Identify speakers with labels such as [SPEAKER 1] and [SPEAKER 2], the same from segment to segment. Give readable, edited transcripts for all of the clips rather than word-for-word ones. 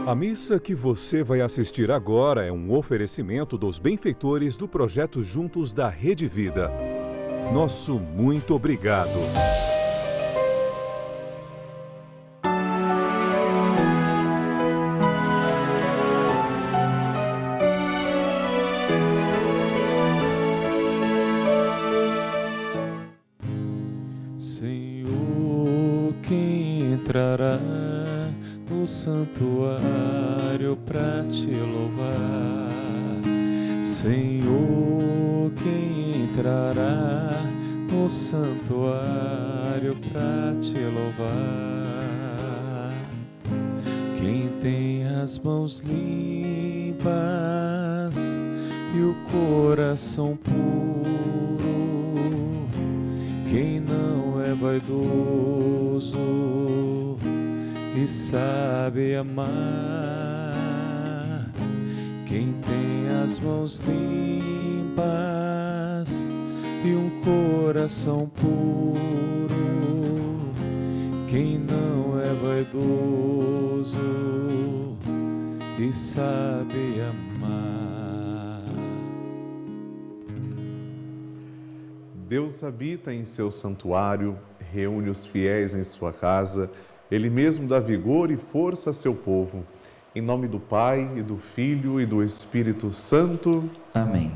[SPEAKER 1] A missa que você vai assistir agora é um oferecimento dos benfeitores do projeto Juntos da Rede Vida. Nosso muito obrigado.
[SPEAKER 2] Senhor, quem entrará no santuário pra te louvar? Senhor, quem entrará no santuário pra te louvar? Quem tem as mãos limpas e o coração puro, quem não é vaidoso e sabe amar, quem tem as mãos limpas e um coração puro, quem não é vaidoso e sabe amar.
[SPEAKER 3] Deus habita em seu santuário, reúne os fiéis em sua casa, Ele mesmo dá vigor e força a seu povo. Em nome do Pai, e do Filho, e do Espírito Santo.
[SPEAKER 4] Amém.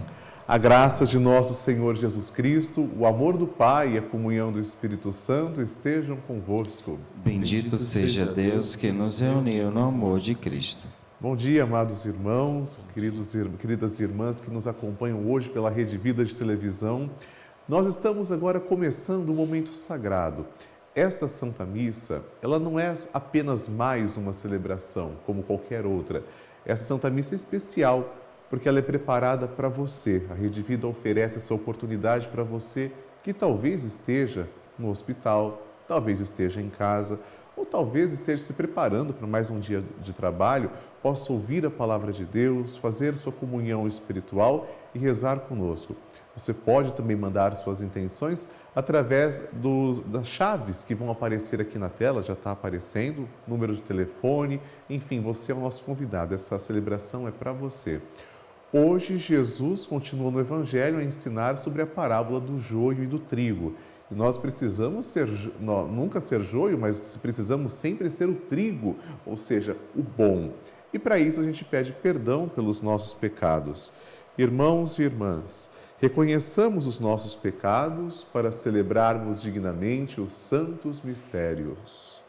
[SPEAKER 3] A graça de nosso Senhor Jesus Cristo, o amor do Pai e a comunhão do Espírito Santo estejam convosco.
[SPEAKER 4] Bendito seja Deus que nos reuniu no amor de Cristo.
[SPEAKER 3] Bom dia, amados irmãos, queridas irmãs que nos acompanham hoje pela Rede Vida de televisão. Nós estamos agora começando um momento sagrado. Esta Santa Missa, ela não é apenas mais uma celebração, como qualquer outra. Essa Santa Missa é especial, porque ela é preparada para você. A Rede Vida oferece essa oportunidade para você que talvez esteja no hospital, talvez esteja em casa, ou talvez esteja se preparando para mais um dia de trabalho, possa ouvir a Palavra de Deus, fazer sua comunhão espiritual e rezar conosco. Você pode também mandar suas intenções através das chaves que vão aparecer aqui na tela, já está aparecendo, número de telefone, enfim, você é o nosso convidado, essa celebração é para você. Hoje, Jesus continua no Evangelho a ensinar sobre a parábola do joio e do trigo. E nós precisamos nunca ser joio, mas precisamos sempre ser o trigo, ou seja, o bom. E para isso a gente pede perdão pelos nossos pecados. Irmãos e irmãs, reconheçamos os nossos pecados para celebrarmos dignamente os santos mistérios.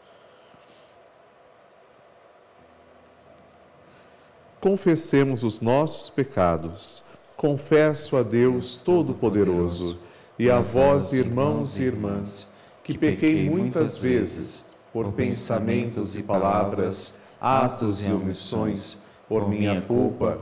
[SPEAKER 3] Confessemos os nossos pecados. Confesso a Deus Todo-Poderoso e a vós, irmãos e irmãs, que pequei muitas vezes por pensamentos e palavras, atos e omissões, por minha culpa,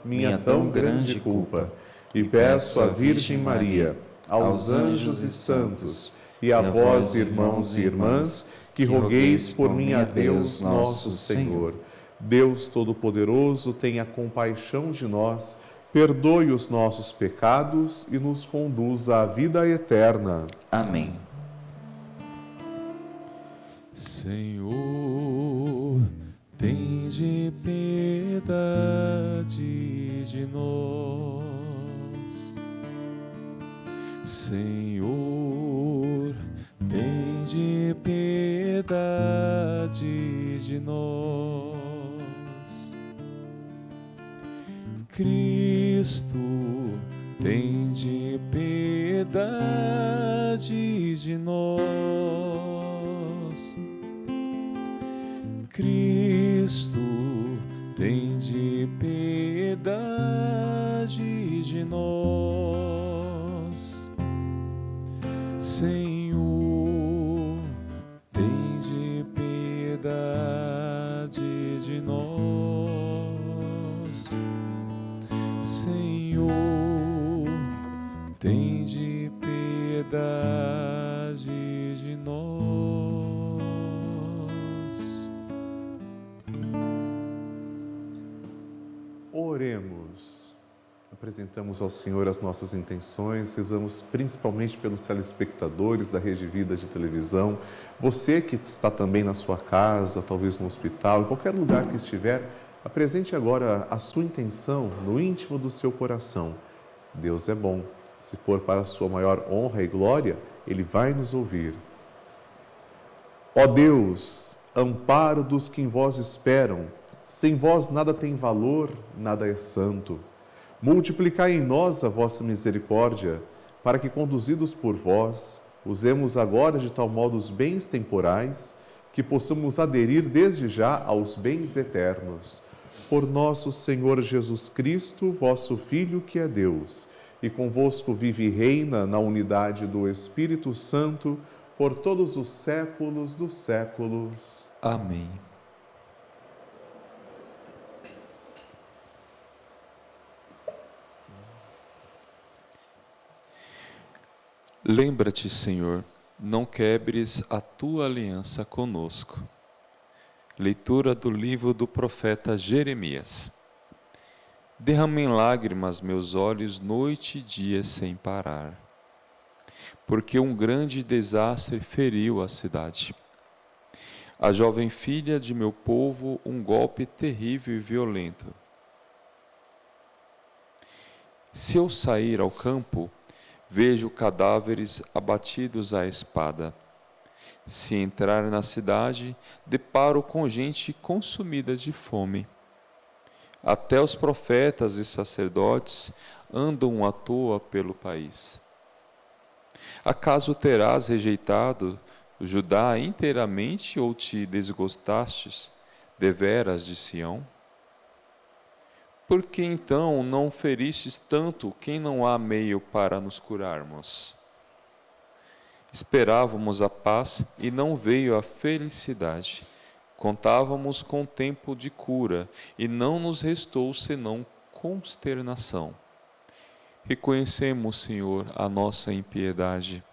[SPEAKER 3] minha tão grande culpa. E peço à Virgem Maria, aos anjos e santos, e a vós, irmãos e irmãs, que rogueis por mim a Deus nosso Senhor. Deus Todo-Poderoso, tenha compaixão de nós, perdoe os nossos pecados e nos conduza à vida eterna.
[SPEAKER 4] Amém.
[SPEAKER 2] Senhor, tende piedade de nós. Senhor, tende piedade de nós. Cristo, tende piedade de nós. Cristo, tende piedade de nós. Senhor, tende piedade de nós. Senhor, tende piedade de nós.
[SPEAKER 3] Oremos. Apresentamos ao Senhor as nossas intenções, rezamos principalmente pelos telespectadores da Rede Vida de televisão. Você que está também na sua casa, talvez no hospital, em qualquer lugar que estiver, apresente agora a sua intenção no íntimo do seu coração. Deus é bom. Se for para a sua maior honra e glória, Ele vai nos ouvir. Ó Deus, amparo dos que em vós esperam, sem vós nada tem valor, nada é santo. Multiplicai em nós a vossa misericórdia, para que, conduzidos por vós, usemos agora de tal modo os bens temporais, que possamos aderir desde já aos bens eternos. Por nosso Senhor Jesus Cristo, vosso Filho, que é Deus, e convosco vive e reina na unidade do Espírito Santo, por todos os séculos dos séculos.
[SPEAKER 2] Amém. Lembra-te, Senhor, não quebres a tua aliança conosco. Leitura do livro do profeta Jeremias. Derramem lágrimas meus olhos noite e dia sem parar, porque um grande desastre feriu a cidade. A jovem filha de meu povo, um golpe terrível e violento. Se eu sair ao campo, vejo cadáveres abatidos à espada. Se entrar na cidade, deparo com gente consumida de fome. Até os profetas e sacerdotes andam à toa pelo país. Acaso terás rejeitado Judá inteiramente ou te desgostastes deveras de Sião? Por que então não feristes tanto quem não há meio para nos curarmos? Esperávamos a paz e não veio a felicidade. Contávamos com tempo de cura e não nos restou senão consternação. Reconhecemos, Senhor, a nossa impiedade,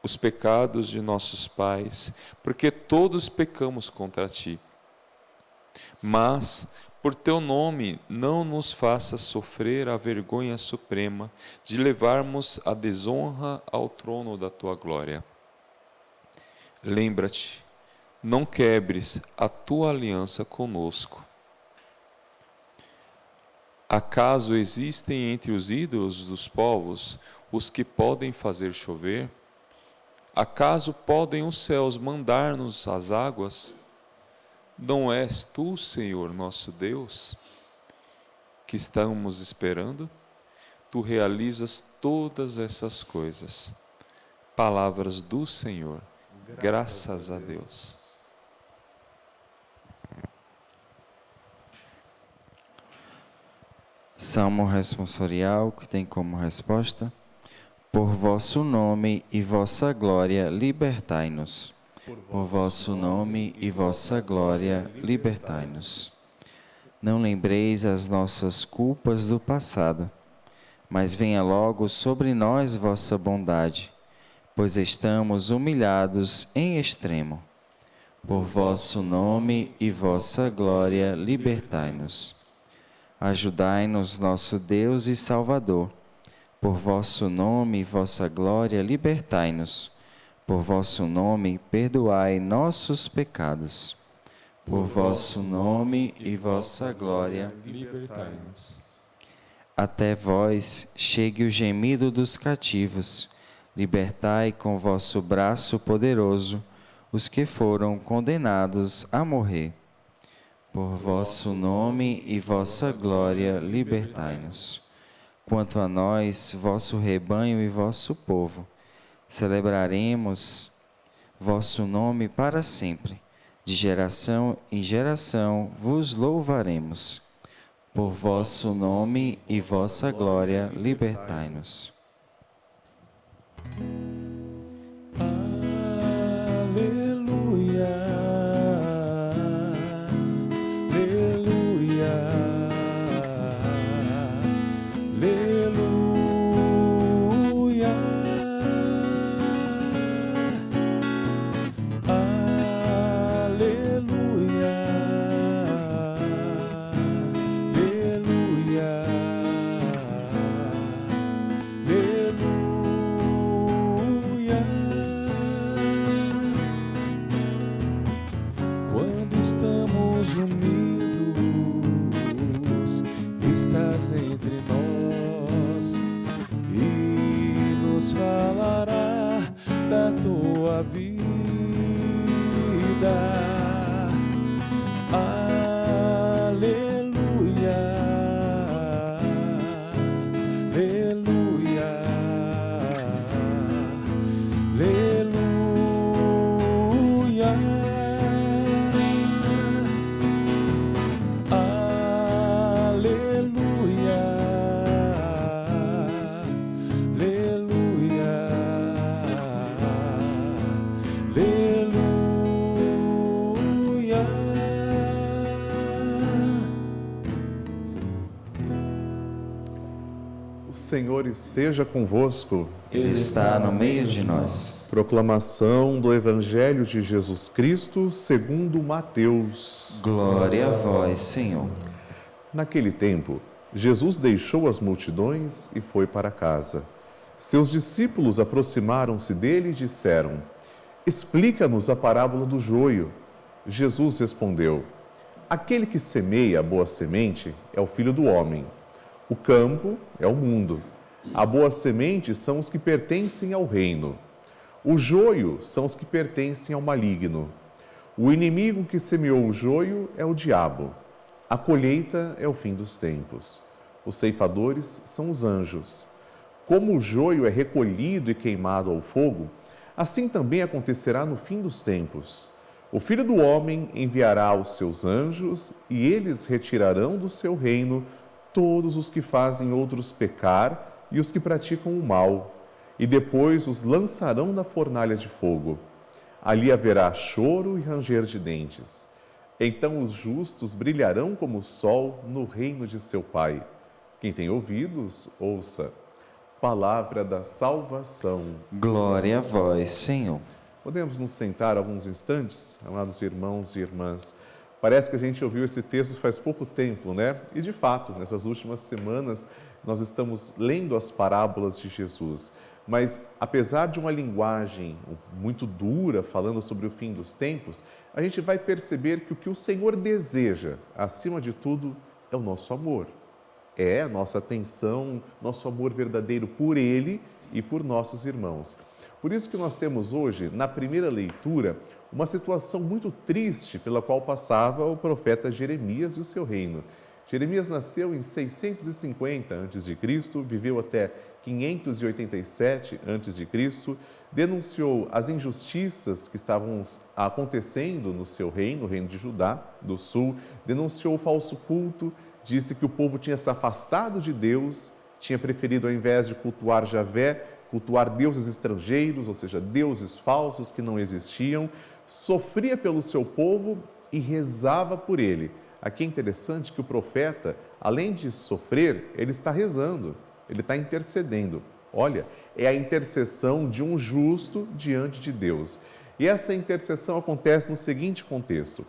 [SPEAKER 2] os pecados de nossos pais, porque todos pecamos contra Ti. Mas, por Teu nome, não nos faças sofrer a vergonha suprema de levarmos a desonra ao trono da Tua glória. Lembra-te, não quebres a Tua aliança conosco. Acaso existem entre os ídolos dos povos os que podem fazer chover? Acaso podem os céus mandar-nos as águas? Não és Tu, Senhor, nosso Deus, que estamos esperando? Tu realizas todas essas coisas. Palavras do Senhor. Graças a Deus.
[SPEAKER 4] Salmo responsorial, que tem como resposta: por vosso nome e vossa glória, libertai-nos. Por vosso nome e vossa glória, libertai-nos. Não lembreis as nossas culpas do passado, mas venha logo sobre nós vossa bondade, pois estamos humilhados em extremo. Por vosso nome e vossa glória, libertai-nos. Ajudai-nos, nosso Deus e Salvador. Por vosso nome e vossa glória, libertai-nos. Por vosso nome, perdoai nossos pecados. Por vosso nome e vossa glória,
[SPEAKER 2] Libertai-nos.
[SPEAKER 4] até vós chegue o gemido dos cativos. Libertai com vosso braço poderoso os que foram condenados a morrer. Por vosso nome e vossa glória, libertai-nos. Quanto a nós, vosso rebanho e vosso povo, celebraremos vosso nome para sempre. De geração em geração vos louvaremos. Por vosso nome e vossa glória, libertai-nos.
[SPEAKER 2] Aleluia, aleluia, aleluia, aleluia, aleluia.
[SPEAKER 5] estamos unidos, estás entre nós e nos falará da tua vida. Aleluia, aleluia, aleluia, aleluia, aleluia, aleluia.
[SPEAKER 3] O Senhor esteja convosco.
[SPEAKER 4] Ele está no meio de nós.
[SPEAKER 3] Proclamação do Evangelho de Jesus Cristo segundo Mateus.
[SPEAKER 4] Glória a vós, Senhor.
[SPEAKER 3] Naquele tempo, Jesus deixou as multidões e foi para casa. Seus discípulos aproximaram-se dele e disseram: Explica-nos a parábola do joio. Jesus respondeu: Aquele que semeia a boa semente é o Filho do Homem. O campo é o mundo. A boa semente são os que pertencem ao reino. O joio são os que pertencem ao maligno. O inimigo que semeou o joio é o diabo. A colheita é o fim dos tempos. Os ceifadores são os anjos. Como o joio é recolhido e queimado ao fogo, assim também acontecerá no fim dos tempos. O Filho do Homem enviará os seus anjos e eles retirarão do seu reino todos os que fazem outros pecar e os que praticam o mal, e depois os lançarão na fornalha de fogo. Ali haverá choro e ranger de dentes. Então os justos brilharão como o sol no reino de seu Pai. Quem tem ouvidos, ouça. Palavra da salvação.
[SPEAKER 4] Glória a vós, Senhor.
[SPEAKER 3] Podemos nos sentar alguns instantes, amados irmãos e irmãs? Parece que a gente ouviu esse texto faz pouco tempo, né? E de fato, nessas últimas semanas, nós estamos lendo as parábolas de Jesus. Mas, apesar de uma linguagem muito dura, falando sobre o fim dos tempos, a gente vai perceber que o que o Senhor deseja, acima de tudo, é o nosso amor. É a nossa atenção, nosso amor verdadeiro por Ele e por nossos irmãos. Por isso que nós temos hoje, na primeira leitura, uma situação muito triste pela qual passava o profeta Jeremias e o seu reino. Jeremias nasceu em 650 a.C., viveu até 587 a.C., denunciou as injustiças que estavam acontecendo no seu reino, o reino de Judá, do sul, denunciou o falso culto, disse que o povo tinha se afastado de Deus, tinha preferido, ao invés de cultuar Javé, cultuar deuses estrangeiros, ou seja, deuses falsos que não existiam, sofria pelo seu povo e rezava por ele. Aqui é interessante que o profeta, além de sofrer, ele está rezando, ele está intercedendo. Olha, é a intercessão de um justo diante de Deus. E essa intercessão acontece no seguinte contexto.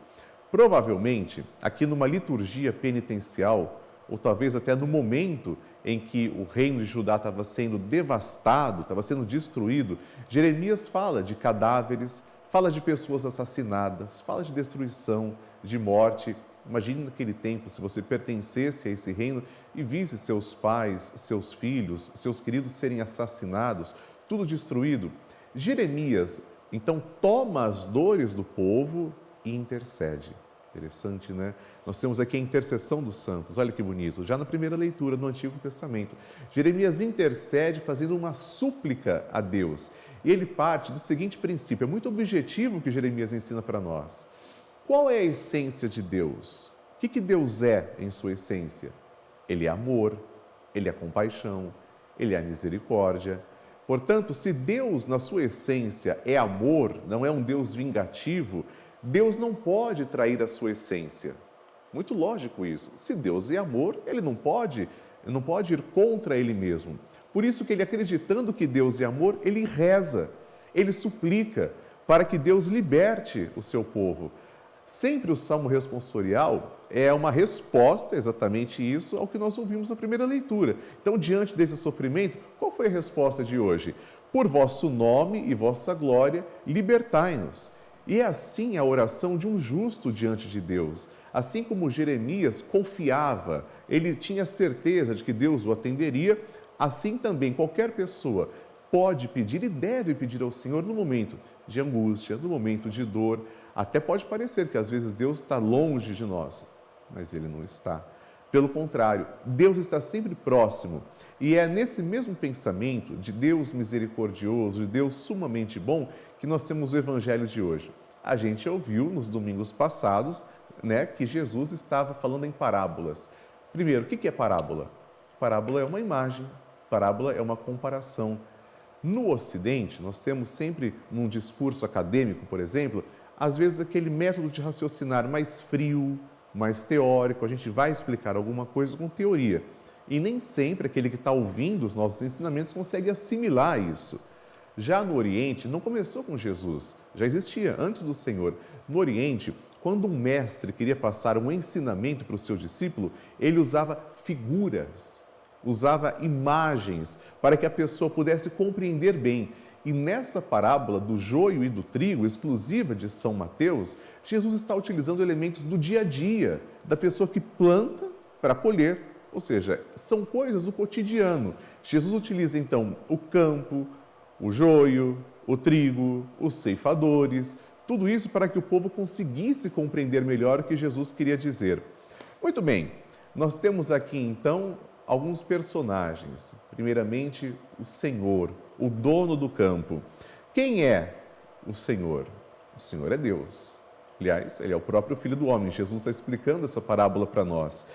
[SPEAKER 3] Provavelmente, aqui numa liturgia penitencial, ou talvez até no momento em que o reino de Judá estava sendo devastado, estava sendo destruído, Jeremias fala de cadáveres, fala de pessoas assassinadas, fala de destruição, de morte. Imagine naquele tempo, se você pertencesse a esse reino e visse seus pais, seus filhos, seus queridos serem assassinados, tudo destruído. Jeremias, então, toma as dores do povo e intercede. Interessante, né? Nós temos aqui a intercessão dos santos, olha que bonito, já na primeira leitura do Antigo Testamento. Jeremias intercede fazendo uma súplica a Deus. E ele parte do seguinte princípio, é muito objetivo que Jeremias ensina para nós. Qual é a essência de Deus? O que Deus é em sua essência? Ele é amor, Ele é compaixão, Ele é misericórdia. Portanto, se Deus, na sua essência, é amor, não é um Deus vingativo, Deus não pode trair a sua essência. Muito lógico isso. Se Deus é amor, Ele não pode ir contra Ele mesmo. Por isso que ele, acreditando que Deus é amor, ele reza, ele suplica para que Deus liberte o seu povo. Sempre o Salmo responsorial é uma resposta, exatamente isso, ao que nós ouvimos na primeira leitura. Então, diante desse sofrimento, qual foi a resposta de hoje? Por vosso nome e vossa glória, libertai-nos. E é assim a oração de um justo diante de Deus. Assim como Jeremias confiava, ele tinha certeza de que Deus o atenderia, assim também qualquer pessoa pode pedir e deve pedir ao Senhor no momento de angústia, no momento de dor. Até pode parecer que às vezes Deus está longe de nós, mas Ele não está. Pelo contrário, Deus está sempre próximo. E é nesse mesmo pensamento de Deus misericordioso, de Deus sumamente bom, que nós temos o Evangelho de hoje. A gente ouviu nos domingos passados, que Jesus estava falando em parábolas. Primeiro, o que é parábola? Parábola é uma imagem, parábola é uma comparação. No Ocidente, nós temos sempre, num discurso acadêmico, por exemplo, às vezes aquele método de raciocinar mais frio, mais teórico, a gente vai explicar alguma coisa com teoria. E nem sempre aquele que está ouvindo os nossos ensinamentos consegue assimilar isso. Já no Oriente, não começou com Jesus, já existia antes do Senhor. No Oriente, quando um mestre queria passar um ensinamento para o seu discípulo, ele usava figuras, usava imagens para que a pessoa pudesse compreender bem. E nessa parábola do joio e do trigo, exclusiva de São Mateus, Jesus está utilizando elementos do dia a dia, da pessoa que planta para colher. Ou seja, são coisas do cotidiano. Jesus utiliza então o campo, o joio, o trigo, os ceifadores, tudo isso para que o povo conseguisse compreender melhor o que Jesus queria dizer. Muito bem, nós temos aqui então alguns personagens. Primeiramente, o Senhor, o dono do campo. Quem é o Senhor? O Senhor é Deus. Aliás, Ele é o próprio Filho do Homem. Jesus está explicando essa parábola para nós.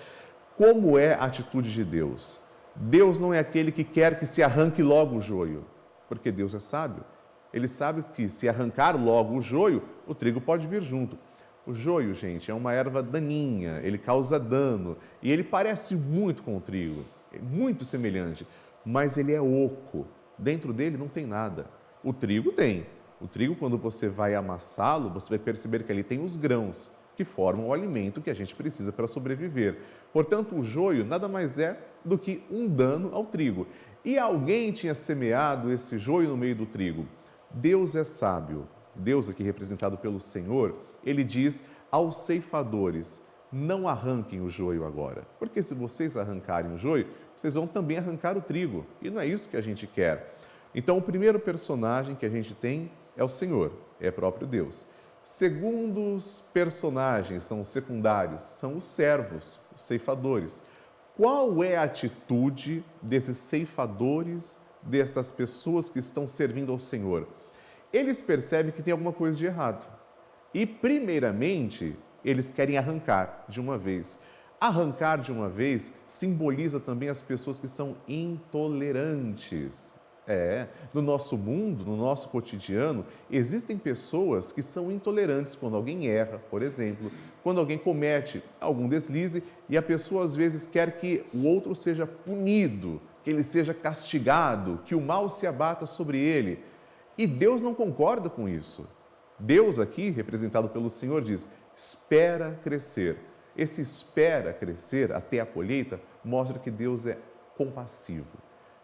[SPEAKER 3] Como é a atitude de Deus? Deus não é aquele que quer que se arranque logo o joio, porque Deus é sábio. Ele sabe que se arrancar logo o joio, o trigo pode vir junto. O joio, gente, é uma erva daninha, ele causa dano e ele parece muito com o trigo, é muito semelhante, mas ele é oco. Dentro dele não tem nada. O trigo tem. O trigo, quando você vai amassá-lo, você vai perceber que ali tem os grãos, que formam o alimento que a gente precisa para sobreviver. Portanto, o joio nada mais é do que um dano ao trigo. E alguém tinha semeado esse joio no meio do trigo. Deus é sábio. Deus, aqui representado pelo Senhor, Ele diz aos ceifadores, não arranquem o joio agora, porque se vocês arrancarem o joio, vocês vão também arrancar o trigo. E não é isso que a gente quer. Então, o primeiro personagem que a gente tem é o Senhor, é próprio Deus. Segundos personagens, são os secundários, são os servos, os ceifadores. Qual é a atitude desses ceifadores, dessas pessoas que estão servindo ao Senhor? Eles percebem que tem alguma coisa de errado. E, primeiramente, eles querem arrancar de uma vez. Arrancar de uma vez simboliza também as pessoas que são intolerantes. No nosso mundo, no nosso cotidiano, existem pessoas que são intolerantes quando alguém erra, por exemplo, quando alguém comete algum deslize e a pessoa às vezes quer que o outro seja punido, que ele seja castigado, que o mal se abata sobre ele. E Deus não concorda com isso. Deus aqui, representado pelo Senhor, diz, espera crescer. Esse espera crescer até a colheita mostra que Deus é compassivo,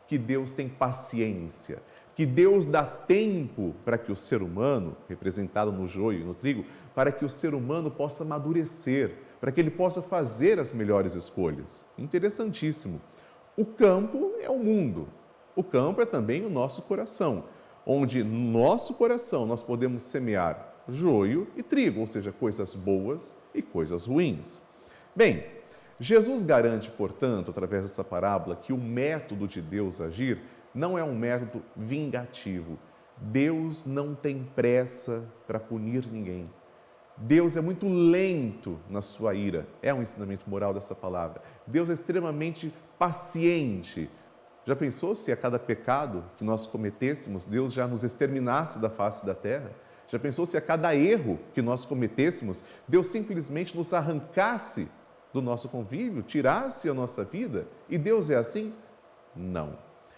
[SPEAKER 3] que Deus tem paciência, que Deus dá tempo para que o ser humano, representado no joio e no trigo, para que o ser humano possa amadurecer, para que ele possa fazer as melhores escolhas. Interessantíssimo. O campo é o mundo, o campo é também o nosso coração, onde no nosso coração nós podemos semear joio e trigo, ou seja, coisas boas e coisas ruins. Bem, Jesus garante, portanto, através dessa parábola, que o método de Deus agir não é um método vingativo. Deus não tem pressa para punir ninguém. Deus é muito lento na sua ira. É um ensinamento moral dessa palavra. Deus é extremamente paciente. Já pensou se a cada pecado que nós cometêssemos, Deus já nos exterminasse da face da terra? Já pensou se a cada erro que nós cometêssemos, Deus simplesmente nos arrancasse do nosso convívio, tirasse a nossa vida? E Deus é assim? Não.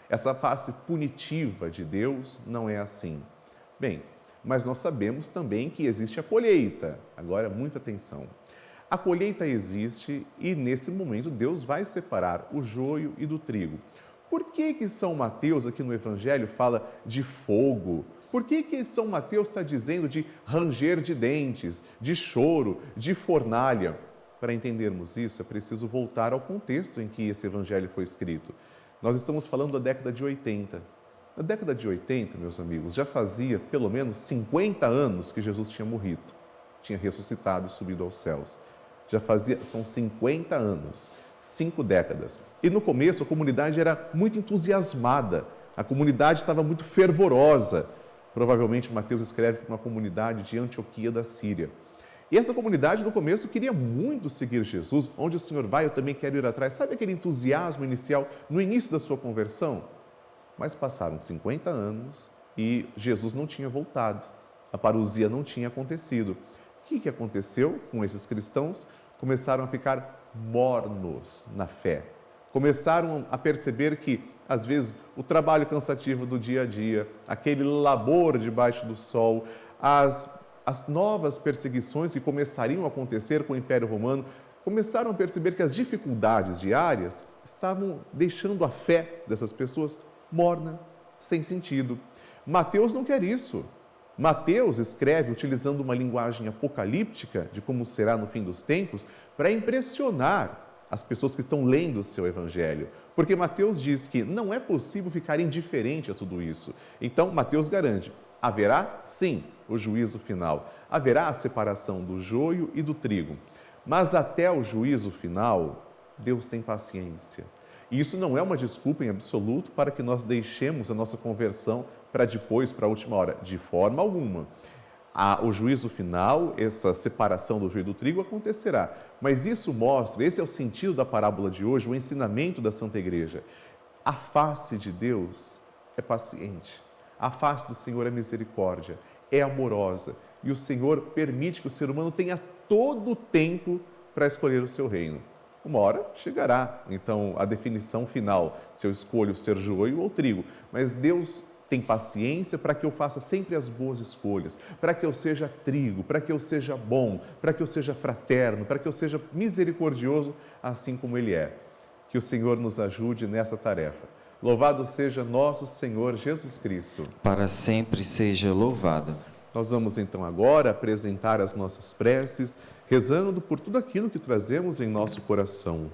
[SPEAKER 3] Essa face punitiva de Deus não é assim. Bem, mas nós sabemos também que existe a colheita. Agora, muita atenção. A colheita existe e, nesse momento, Deus vai separar o joio e do trigo. Por que São Mateus, aqui no Evangelho, fala de fogo, Por que São Mateus está dizendo de ranger de dentes, de choro, de fornalha? Para entendermos isso, é preciso voltar ao contexto em que esse evangelho foi escrito. Nós estamos falando da década de 80. Na década de 80, meus amigos, já fazia pelo menos 50 anos que Jesus tinha morrido, tinha ressuscitado e subido aos céus. São 50 anos, 5 décadas. E no começo a comunidade era muito entusiasmada, a comunidade estava muito fervorosa. Provavelmente Mateus escreve para uma comunidade de Antioquia da Síria. E essa comunidade no começo queria muito seguir Jesus. Onde o Senhor vai, eu também quero ir atrás. Sabe aquele entusiasmo inicial no início da sua conversão? Mas passaram 50 anos e Jesus não tinha voltado. A parousia não tinha acontecido. O que aconteceu com esses cristãos? Começaram a ficar mornos na fé. Começaram a perceber que, às vezes, o trabalho cansativo do dia a dia, aquele labor debaixo do sol, as novas perseguições que começariam a acontecer com o Império Romano, começaram a perceber que as dificuldades diárias estavam deixando a fé dessas pessoas morna, sem sentido. Mateus não quer isso. Mateus escreve utilizando uma linguagem apocalíptica de como será no fim dos tempos para impressionar as pessoas que estão lendo o seu evangelho. Porque Mateus diz que não é possível ficar indiferente a tudo isso. Então, Mateus garante, haverá, sim, o juízo final. Haverá a separação do joio e do trigo. Mas até o juízo final, Deus tem paciência. E isso não é uma desculpa em absoluto para que nós deixemos a nossa conversão para depois, para a última hora, de forma alguma. O juízo final, essa separação do joio e do trigo acontecerá. Mas isso mostra, esse é o sentido da parábola de hoje, o ensinamento da Santa Igreja. A face de Deus é paciente. A face do Senhor é misericórdia, é amorosa. E o Senhor permite que o ser humano tenha todo o tempo para escolher o seu reino. Uma hora chegará, então, a definição final, se eu escolho ser joio ou trigo. Mas Deus tem paciência para que eu faça sempre as boas escolhas, para que eu seja trigo, para que eu seja bom, para que eu seja fraterno, para que eu seja misericordioso, assim como Ele é. Que o Senhor nos ajude nessa tarefa. Louvado seja nosso Senhor Jesus Cristo.
[SPEAKER 4] Para sempre seja louvado.
[SPEAKER 3] Nós vamos então agora apresentar as nossas preces, rezando por tudo aquilo que trazemos em nosso coração.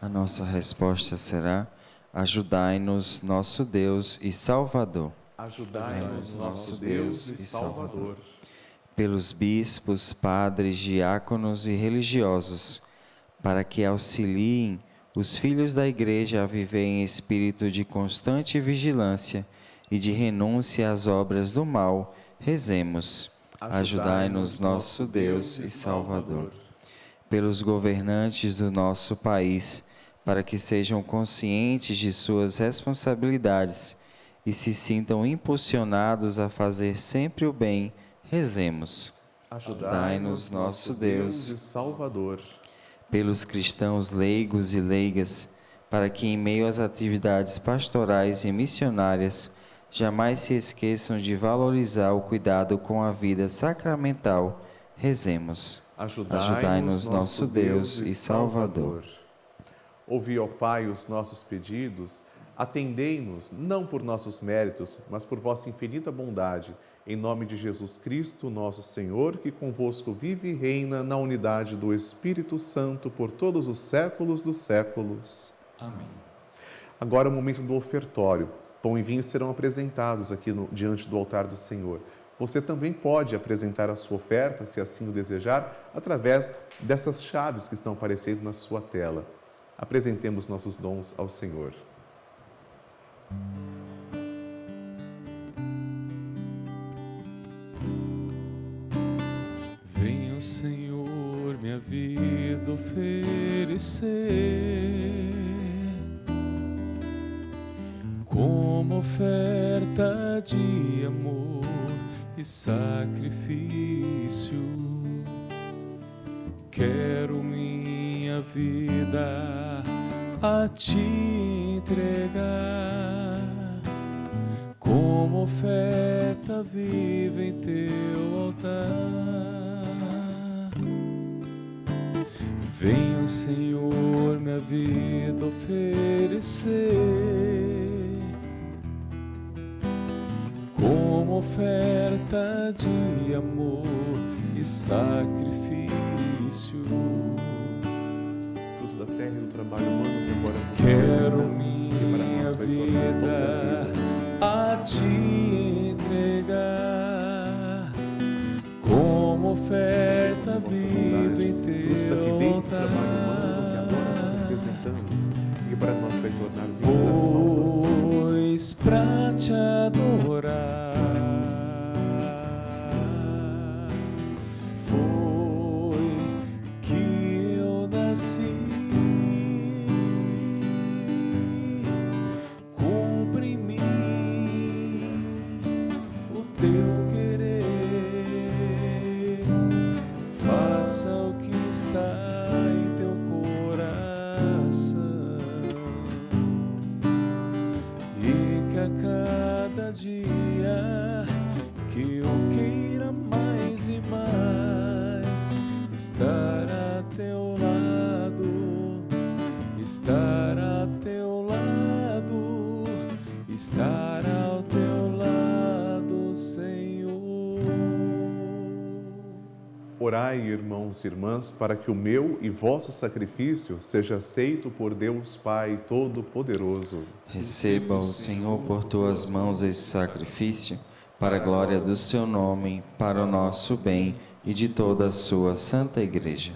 [SPEAKER 4] A nossa resposta será: ajudai-nos, nosso Deus e Salvador.
[SPEAKER 3] Ajudai-nos, nosso Deus e Salvador.
[SPEAKER 4] Pelos bispos, padres, diáconos e religiosos, para que auxiliem os filhos da Igreja a viver em espírito de constante vigilância e de renúncia às obras do mal, rezemos. Ajudai-nos, nosso Deus e Salvador. Pelos governantes do nosso país, para que sejam conscientes de suas responsabilidades e se sintam impulsionados a fazer sempre o bem, rezemos. Ajudai-nos, nosso Deus
[SPEAKER 3] e Salvador.
[SPEAKER 4] Pelos cristãos leigos e leigas, para que em meio às atividades pastorais e missionárias, jamais se esqueçam de valorizar o cuidado com a vida sacramental, rezemos. Ajudai-nos, nosso Deus e Salvador.
[SPEAKER 3] Ouvi, ó Pai, os nossos pedidos, atendei-nos, não por nossos méritos, mas por vossa infinita bondade, em nome de Jesus Cristo, nosso Senhor, que convosco vive e reina na unidade do Espírito Santo por todos os séculos dos séculos.
[SPEAKER 2] Amém.
[SPEAKER 3] Agora é o momento do ofertório. Pão e vinho serão apresentados aqui diante do altar do Senhor. Você também pode apresentar a sua oferta, se assim o desejar, através dessas chaves que estão aparecendo na sua tela. Apresentemos nossos dons ao Senhor.
[SPEAKER 5] Venha o Senhor minha vida oferecer como oferta de amor e sacrifício. Quero minha vida a te entregar como oferta viva em teu altar. Venha, Senhor, minha vida oferecer oferta de amor e sacrifício.
[SPEAKER 3] Fruto da terra e do trabalho humano que agora nos
[SPEAKER 5] Quero
[SPEAKER 3] apresentamos, que para
[SPEAKER 5] minha
[SPEAKER 3] nós vai tornar
[SPEAKER 5] vida
[SPEAKER 3] toda
[SPEAKER 5] a te entregar como oferta viva em
[SPEAKER 3] fruto da
[SPEAKER 5] teu
[SPEAKER 3] vida e do trabalho humano que agora nós
[SPEAKER 5] altar.
[SPEAKER 3] apresentamos, que para nós vai tornar vida da salvação.
[SPEAKER 5] Pois pra te adorar foi que eu nasci. Cumpre em mim o teu querer, faça o que está em teu coração, e que a cada dia que eu queira mais e mais estar a teu lado, estar a teu lado, estar ao teu lado, Senhor.
[SPEAKER 3] Orai, irmãos e irmãs, para que o meu e vosso sacrifício seja aceito por Deus Pai Todo-Poderoso.
[SPEAKER 4] Receba, o Senhor, por tuas mãos esse sacrifício, para a glória do seu nome, para o nosso bem e de toda a sua santa Igreja.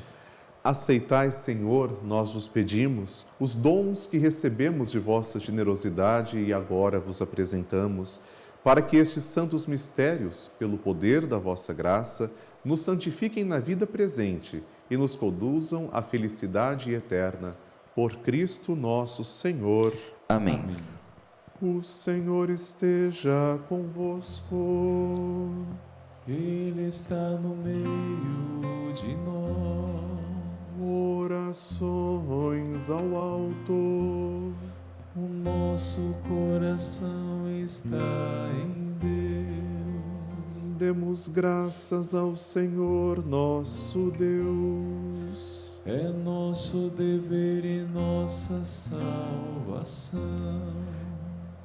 [SPEAKER 3] Aceitai, Senhor, nós vos pedimos, os dons que recebemos de vossa generosidade e agora vos apresentamos, para que estes santos mistérios, pelo poder da vossa graça, nos santifiquem na vida presente e nos conduzam à felicidade eterna. Por Cristo nosso Senhor.
[SPEAKER 4] Amém.
[SPEAKER 3] O Senhor esteja convosco.
[SPEAKER 5] Ele está no meio de nós.
[SPEAKER 3] Orações ao alto.
[SPEAKER 5] O nosso coração está em Deus.
[SPEAKER 3] Demos graças ao Senhor nosso Deus.
[SPEAKER 5] É nosso dever e nossa salvação.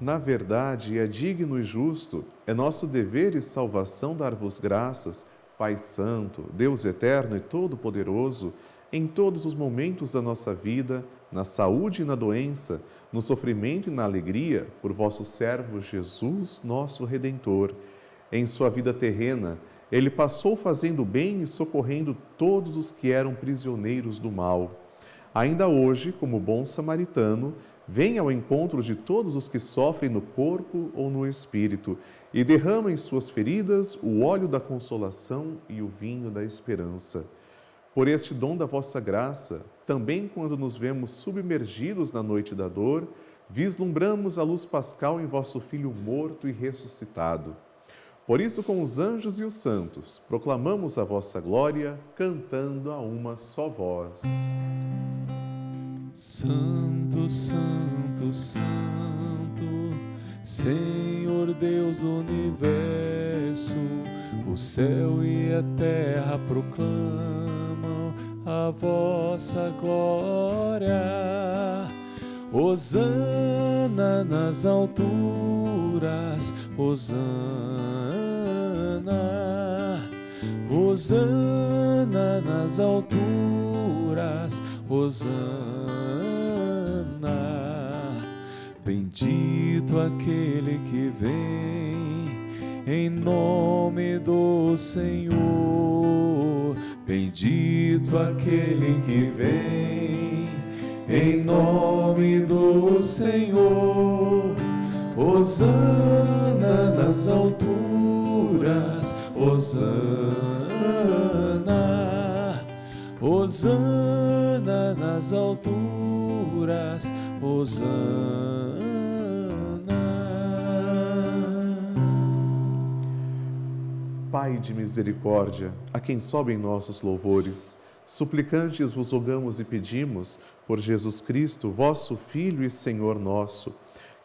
[SPEAKER 3] Na verdade, é digno e justo, é nosso dever e salvação dar-vos graças, Pai Santo, Deus Eterno e Todo-Poderoso, em todos os momentos da nossa vida, na saúde e na doença, no sofrimento e na alegria, por vosso servo Jesus, nosso Redentor. Em sua vida terrena, ele passou fazendo bem e socorrendo todos os que eram prisioneiros do mal. Ainda hoje, como bom samaritano, vem ao encontro de todos os que sofrem no corpo ou no espírito e derrama em suas feridas o óleo da consolação e o vinho da esperança. Por este dom da vossa graça, também quando nos vemos submergidos na noite da dor, vislumbramos a luz pascal em vosso Filho morto e ressuscitado. Por isso, com os anjos e os santos, proclamamos a vossa glória, cantando a uma só voz.
[SPEAKER 5] Santo, Santo, Santo, Senhor Deus do Universo, o céu e a terra proclamam a vossa glória. Hosana nas alturas, Hosana, Hosana nas alturas, Hosana. Bendito aquele que vem em nome do Senhor. Bendito aquele que vem em nome do Senhor. Hosana nas alturas, Hosana, Hosana nas alturas, Hosana.
[SPEAKER 3] Pai de misericórdia, a quem sobem nossos louvores, suplicantes vos rogamos e pedimos, por Jesus Cristo, vosso Filho e Senhor nosso,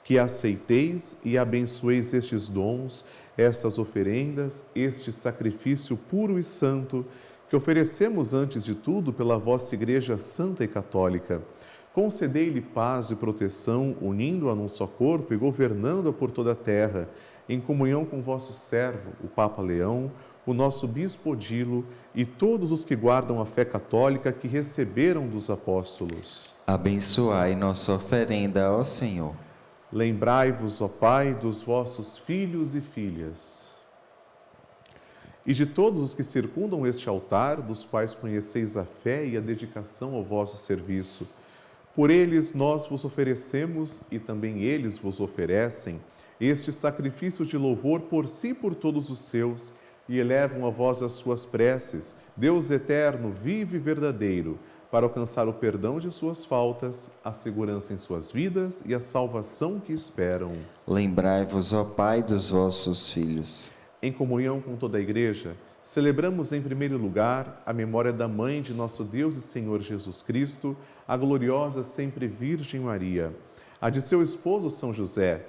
[SPEAKER 3] que aceiteis e abençoeis estes dons, estas oferendas, este sacrifício puro e santo, que oferecemos antes de tudo pela vossa Igreja Santa e Católica. Concedei-lhe paz e proteção, unindo-a num só corpo e governando-a por toda a terra, em comunhão com vosso servo, o Papa Leão, o nosso Bispo Odilo e todos os que guardam a fé católica que receberam dos apóstolos.
[SPEAKER 4] Abençoai nossa oferenda, ó Senhor.
[SPEAKER 3] Lembrai-vos, ó Pai, dos vossos filhos e filhas. E de todos os que circundam este altar, dos quais conheceis a fé e a dedicação ao vosso serviço. Por eles nós vos oferecemos, e também eles vos oferecem, este sacrifício de louvor por si e por todos os seus, e elevam a vós as suas preces, Deus eterno, vivo e verdadeiro, para alcançar o perdão de suas faltas, a segurança em suas vidas e a salvação que esperam.
[SPEAKER 4] Lembrai-vos, ó Pai, dos vossos filhos.
[SPEAKER 3] Em comunhão com toda a Igreja, celebramos em primeiro lugar a memória da Mãe de nosso Deus e Senhor Jesus Cristo, a gloriosa sempre Virgem Maria, a de seu esposo São José,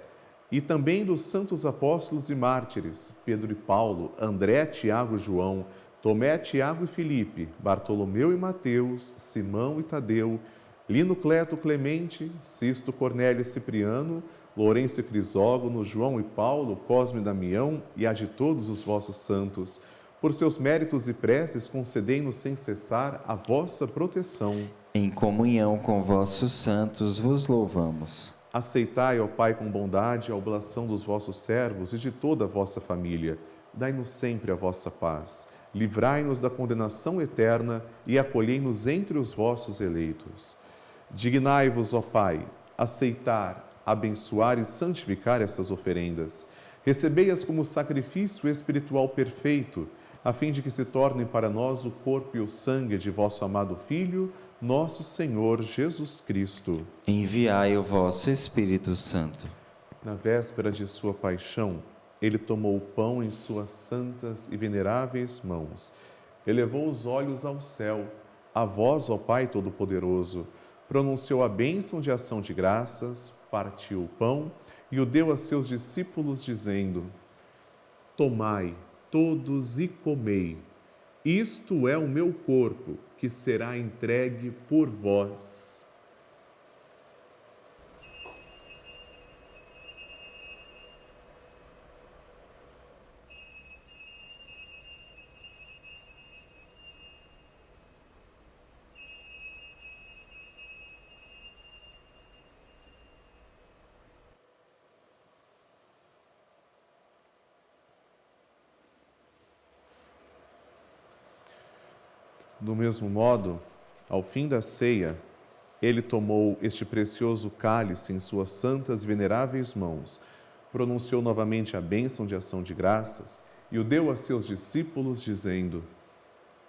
[SPEAKER 3] e também dos santos apóstolos e mártires, Pedro e Paulo, André, Tiago e João, Tomé, Tiago e Filipe, Bartolomeu e Mateus, Simão e Tadeu, Lino, Cleto, Clemente, Sisto, Cornélio e Cipriano, Lourenço e Crisógono, João e Paulo, Cosme e Damião e a de todos os vossos santos. Por seus méritos e preces, concedei-nos sem cessar a vossa proteção.
[SPEAKER 4] Em comunhão com vossos santos vos louvamos.
[SPEAKER 3] Aceitai, ó Pai, com bondade a oblação dos vossos servos e de toda a vossa família. Dai-nos sempre a vossa paz. Livrai-nos da condenação eterna e acolhei-nos entre os vossos eleitos. Dignai-vos, ó Pai, aceitar, abençoar e santificar estas oferendas. Recebei-as como sacrifício espiritual perfeito, a fim de que se tornem para nós o corpo e o sangue de vosso amado Filho, nosso Senhor Jesus Cristo.
[SPEAKER 4] Enviai o vosso Espírito Santo.
[SPEAKER 3] Na véspera de sua paixão, ele tomou o pão em suas santas e veneráveis mãos, elevou os olhos ao céu, a vós, ó Pai Todo-Poderoso, pronunciou a bênção de ação de graças, partiu o pão e o deu a seus discípulos, dizendo: Tomai todos e comei, isto é o meu corpo, que será entregue por vós. Do mesmo modo, ao fim da ceia, ele tomou este precioso cálice em suas santas e veneráveis mãos, pronunciou novamente a bênção de ação de graças e o deu a seus discípulos, dizendo: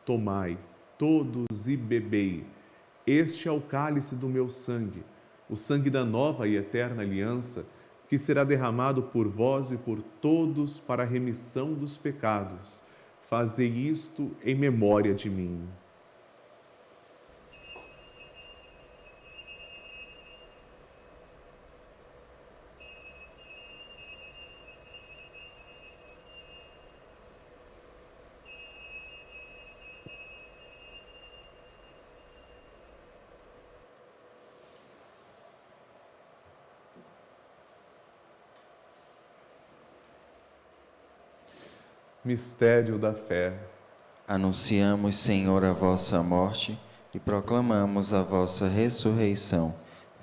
[SPEAKER 3] Tomai todos e bebei, este é o cálice do meu sangue, o sangue da nova e eterna aliança, que será derramado por vós e por todos para a remissão dos pecados. Fazei isto em memória de mim. Mistério da fé.
[SPEAKER 4] Anunciamos, Senhor, a vossa morte e proclamamos a vossa ressurreição.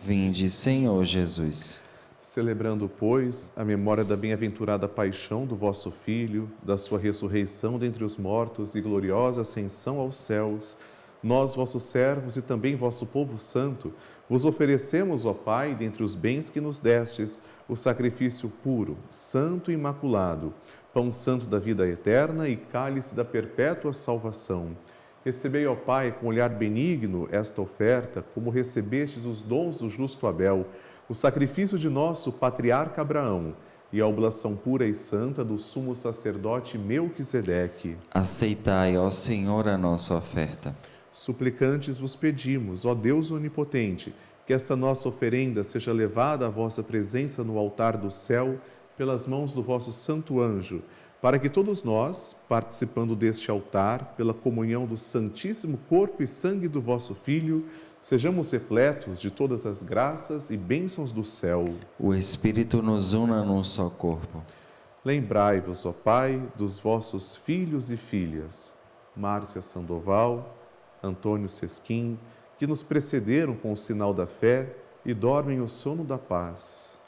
[SPEAKER 4] Vinde, Senhor Jesus.
[SPEAKER 3] Celebrando, pois, a memória da bem-aventurada paixão do vosso Filho, da sua ressurreição dentre os mortos e gloriosa ascensão aos céus, nós, vossos servos e também vosso povo santo, vos oferecemos, ó Pai, dentre os bens que nos destes, o sacrifício puro, santo e imaculado, pão santo da vida eterna e cálice da perpétua salvação. Recebei, ó Pai, com olhar benigno esta oferta, como recebestes os dons do justo Abel, o sacrifício de nosso patriarca Abraão e a oblação pura e santa do sumo sacerdote Melquisedeque.
[SPEAKER 4] Aceitai, ó Senhor, a nossa oferta.
[SPEAKER 3] Suplicantes vos pedimos, ó Deus onipotente, que esta nossa oferenda seja levada à vossa presença no altar do céu pelas mãos do vosso santo anjo, para que todos nós, participando deste altar, pela comunhão do santíssimo corpo e sangue do vosso Filho, sejamos repletos de todas as graças e bênçãos do céu.
[SPEAKER 4] O Espírito nos una num só corpo.
[SPEAKER 3] Lembrai-vos, ó Pai, dos vossos filhos e filhas, Márcia Sandoval, Antônio Sesquim, que nos precederam com o sinal da fé e dormem o sono da paz.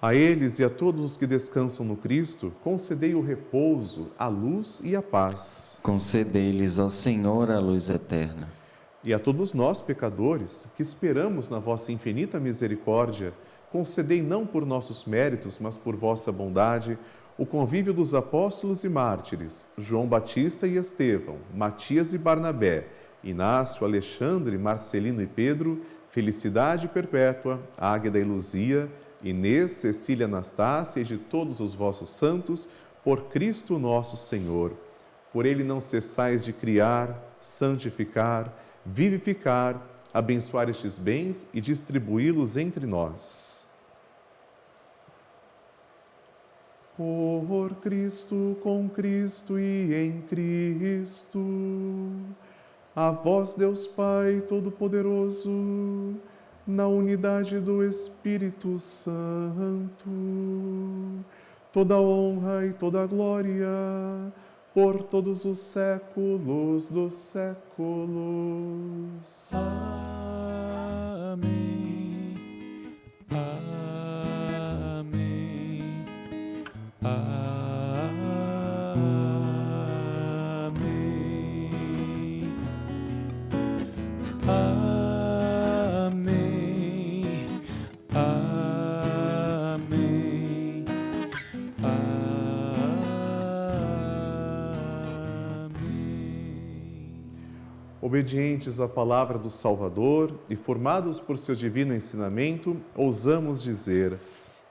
[SPEAKER 3] A eles e a todos os que descansam no Cristo, concedei o repouso, a luz e a paz.
[SPEAKER 4] Concedei-lhes, ó Senhor, a luz eterna.
[SPEAKER 3] E a todos nós, pecadores, que esperamos na vossa infinita misericórdia, concedei não por nossos méritos, mas por vossa bondade, o convívio dos apóstolos e mártires, João Batista e Estevão, Matias e Barnabé, Inácio, Alexandre, Marcelino e Pedro, Felicidade Perpétua, Águeda e Luzia, Inês, Cecília, Anastácia e de todos os vossos santos, por Cristo nosso Senhor. Por ele não cessais de criar, santificar, vivificar, abençoar estes bens e distribuí-los entre nós. Por Cristo, com Cristo e em Cristo, a vós, Deus Pai Todo-Poderoso, na unidade do Espírito Santo, toda honra e toda glória, por todos os séculos dos séculos.
[SPEAKER 5] Amém. Amém. Amém. Amém. Amém.
[SPEAKER 3] Obedientes à palavra do Salvador e formados por seu divino ensinamento, ousamos dizer: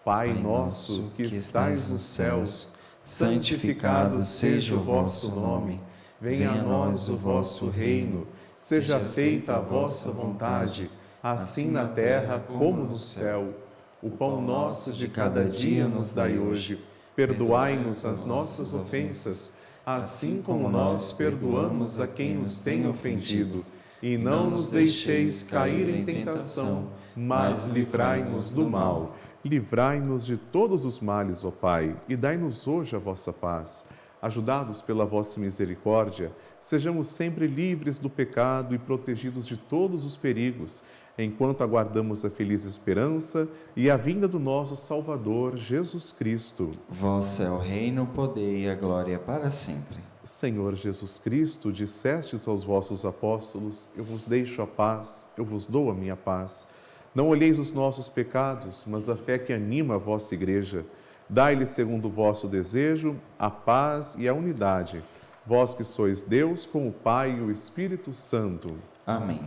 [SPEAKER 3] Pai nosso que estais nos céus, santificado seja o vosso nome. Venha a nós o vosso reino. Seja feita a vossa vontade, assim na terra como no céu. O pão nosso de cada dia nos dai hoje. Perdoai-nos as nossas ofensas, assim como nós perdoamos a quem nos tem ofendido. E não nos deixeis cair em tentação, mas livrai-nos do mal. Livrai-nos de todos os males, ó Pai, e dai-nos hoje a vossa paz. Ajudados pela vossa misericórdia, sejamos sempre livres do pecado e protegidos de todos os perigos, enquanto aguardamos a feliz esperança e a vinda do nosso Salvador, Jesus Cristo.
[SPEAKER 4] Vosso é o reino, o poder e a glória para sempre.
[SPEAKER 3] Senhor Jesus Cristo, dissestes aos vossos apóstolos: eu vos deixo a paz, eu vos dou a minha paz. Não olheis os nossos pecados, mas a fé que anima a vossa Igreja. Dai-lhe, segundo o vosso desejo, a paz e a unidade. Vós que sois Deus, com o Pai e o Espírito Santo.
[SPEAKER 4] Amém.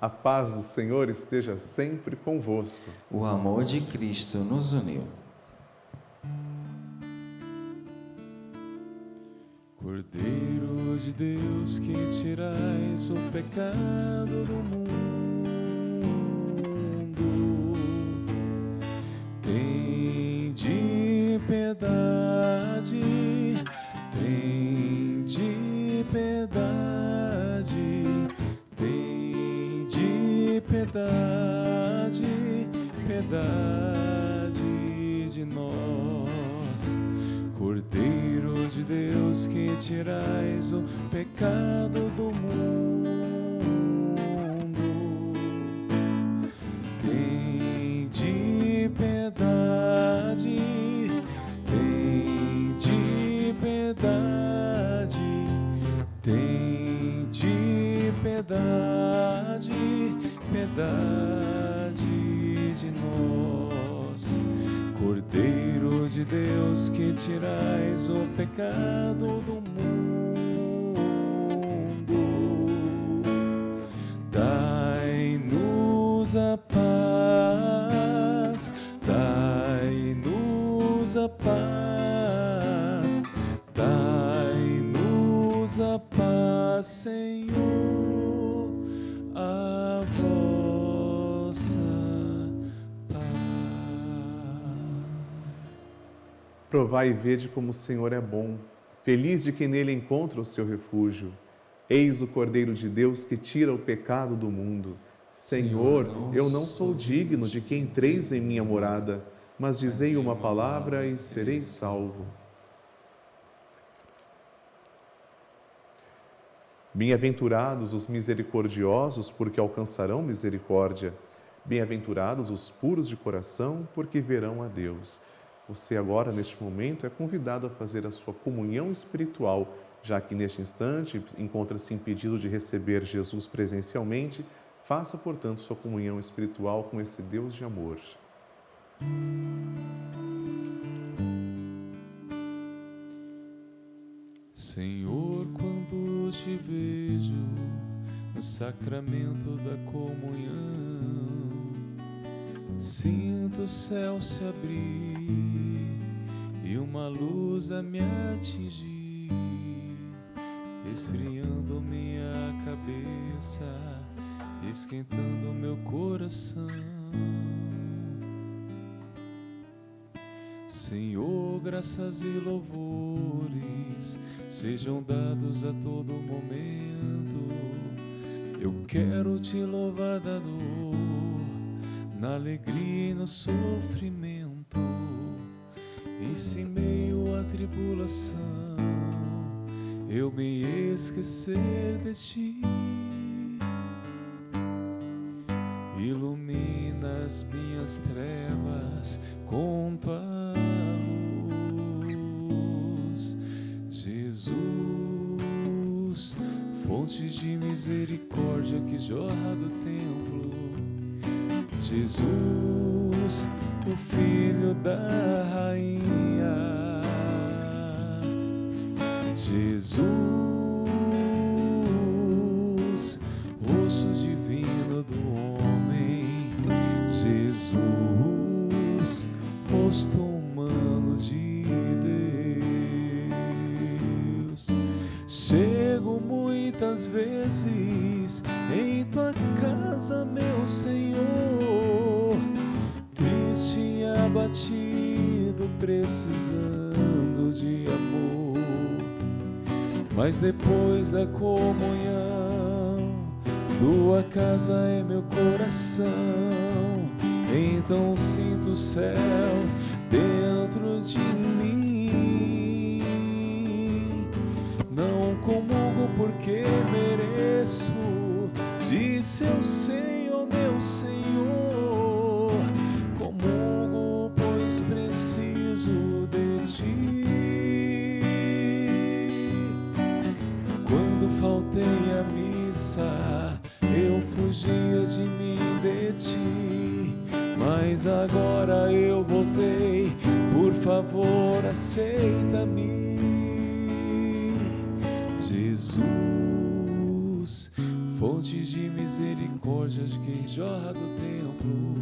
[SPEAKER 3] A paz do Senhor esteja sempre convosco.
[SPEAKER 4] O amor de Cristo nos uniu.
[SPEAKER 5] Cordeiro de Deus, que tirais o pecado do mundo, tende piedade, tende piedade, tende piedade, piedade de nós. Cordeiro de Deus, que tirais o pecado do mundo, tende piedade, tende piedade, tende piedade, piedade de nós. Cordeiro de Deus, que tirais o pecado do mundo, dai-nos a paz, dai-nos a paz, dai-nos a paz, Senhor, a vossa paz.
[SPEAKER 3] Provai e vede como o Senhor é bom. Feliz de quem nele encontra o seu refúgio. Eis o Cordeiro de Deus que tira o pecado do mundo. Senhor, eu não sou digno de que entreis em minha morada, mas dizei uma palavra e serei salvo. Bem-aventurados os misericordiosos, porque alcançarão misericórdia. Bem-aventurados os puros de coração, porque verão a Deus. Você agora, neste momento, é convidado a fazer a sua comunhão espiritual, já que neste instante encontra-se impedido de receber Jesus presencialmente. Faça, portanto, sua comunhão espiritual com esse Deus de amor.
[SPEAKER 5] Senhor, quando te vejo no sacramento da comunhão, sinto o céu se abrir e uma luz a me atingir, esfriando minha cabeça, esquentando meu coração. Senhor, graças e louvores sejam dados a todo momento. Eu quero te louvar da dor, na alegria e no sofrimento. E se em meio à tribulação eu me esquecer de ti, ilumina as minhas trevas com tua luz. Jesus, fonte de misericórdia que jorra do templo. Jesus, o Filho da Rainha. Jesus, rosto divino do homem. Jesus, rosto humano de Deus. Chego muitas vezes em tua casa, meu Senhor, triste e abatido, precisando de amor. Mas depois da comunhão, tua casa é meu coração. Então sinto o céu dentro de mim. Não comungo porque mereço, disse eu sei, ó meu Senhor. Comungo pois preciso de ti. Quando faltei à missa, eu fugia de mim, de ti. Mas agora eu voltei, por favor, aceita-me. Jesus, fonte de misericórdia de quem jorra do templo.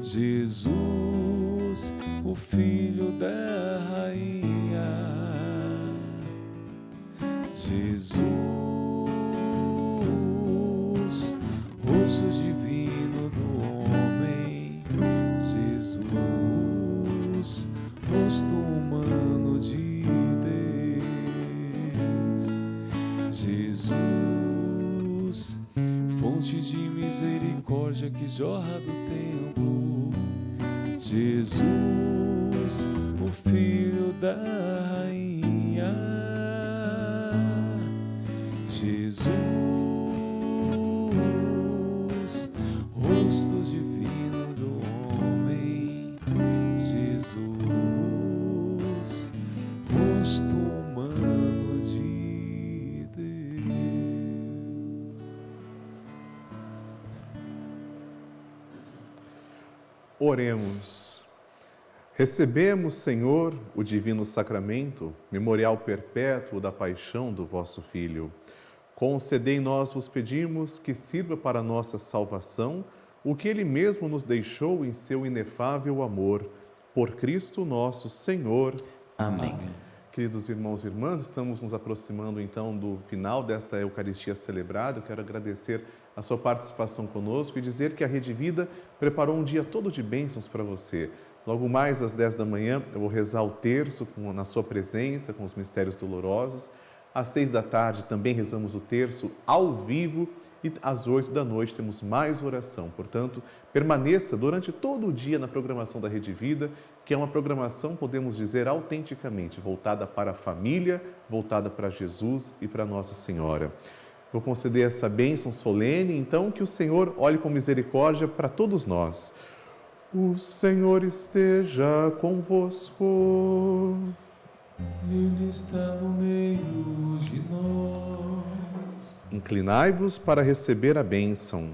[SPEAKER 5] Jesus, o Filho da Rainha. Jesus, rosto divino do homem. Jesus, rosto humano de Deus. Jesus, fonte de misericórdia que jorra do templo. Jesus, o Filho da Rainha. Jesus, rosto divino do homem. Jesus, rosto humano de Deus.
[SPEAKER 3] Oremos. Recebemos, Senhor, o divino sacramento, memorial perpétuo da paixão do vosso Filho. Concedei nós, vos pedimos, que sirva para a nossa salvação o que Ele mesmo nos deixou em seu inefável amor. Por Cristo nosso Senhor.
[SPEAKER 4] Amém.
[SPEAKER 3] Queridos irmãos e irmãs, estamos nos aproximando então do final desta Eucaristia celebrada. Eu quero agradecer a sua participação conosco e dizer que a Rede Vida preparou um dia todo de bênçãos para você. Logo mais às 10 da manhã eu vou rezar o terço na sua presença, com os mistérios dolorosos. Às 6 da tarde também rezamos o terço ao vivo e às 8 da noite temos mais oração. Portanto, permaneça durante todo o dia na programação da Rede Vida, que é uma programação, podemos dizer, autenticamente voltada para a família, voltada para Jesus e para Nossa Senhora. Vou conceder essa bênção solene, então, que o Senhor olhe com misericórdia para todos nós. O Senhor esteja convosco.
[SPEAKER 5] Ele está no meio de nós.
[SPEAKER 3] Inclinai-vos para receber a bênção.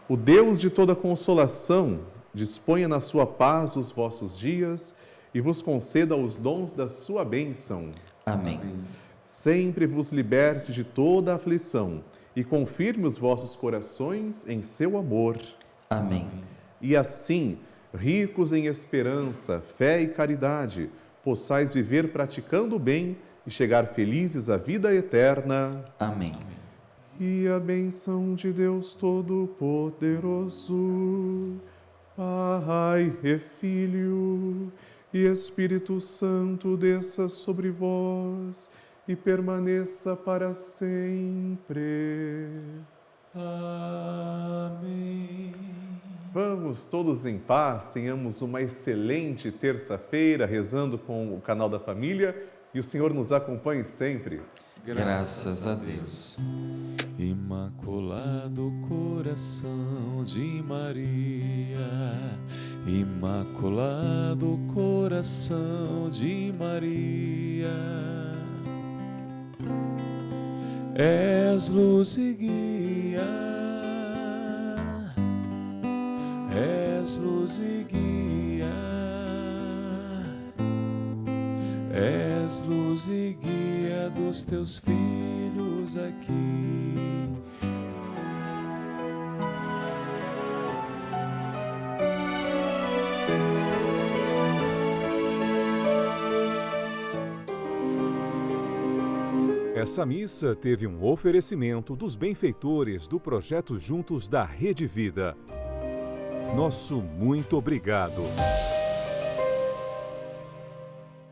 [SPEAKER 3] O Deus de toda consolação disponha na sua paz os vossos dias e vos conceda os dons da sua bênção.
[SPEAKER 4] Amém.
[SPEAKER 3] Sempre vos liberte de toda aflição e confirme os vossos corações em seu amor.
[SPEAKER 4] Amém.
[SPEAKER 3] E assim, ricos em esperança, fé e caridade, possais viver praticando o bem e chegar felizes à vida eterna.
[SPEAKER 4] Amém.
[SPEAKER 3] E a bênção de Deus Todo-Poderoso, Pai e Filho e Espírito Santo desça sobre vós e permaneça para sempre.
[SPEAKER 5] Amém.
[SPEAKER 3] Vamos todos em paz, tenhamos uma excelente terça-feira rezando com o canal da família e o Senhor nos acompanhe sempre.
[SPEAKER 4] Graças a Deus.
[SPEAKER 5] Imaculado coração de Maria, Imaculado coração de Maria, és luz e guia, és luz e guia, és luz e guia dos teus filhos aqui.
[SPEAKER 1] Essa missa teve um oferecimento dos benfeitores do projeto Juntos da Rede Vida. Nosso muito obrigado.